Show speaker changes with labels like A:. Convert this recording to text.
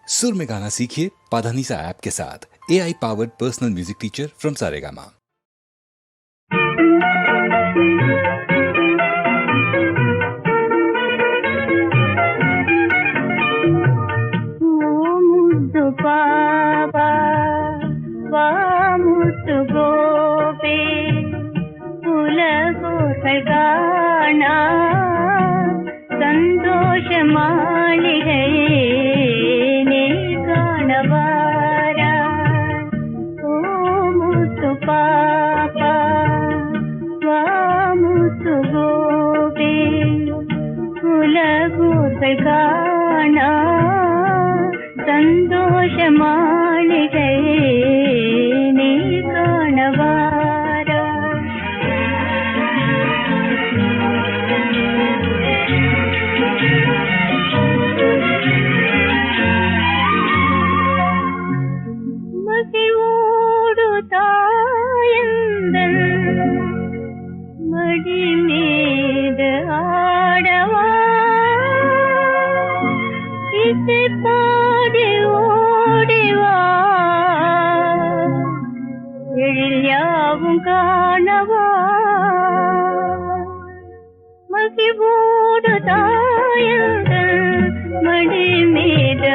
A: सुर में गाना सीखिए पाधानीसा ऐप के साथ। AI powered personal music teacher from Saregama.
B: Santosh Malige ने काणवारा ओ मुत्तु पापा वा मुत्तु गोपे कुलगूर्गल काणा संतोष मालिगे ने काणवारा மடி மீது ஆடவா இசை பாடி ஓடிவா எழில் யாவும் காணவா மகிழ்வோடு தாயங்கள் மடி மீது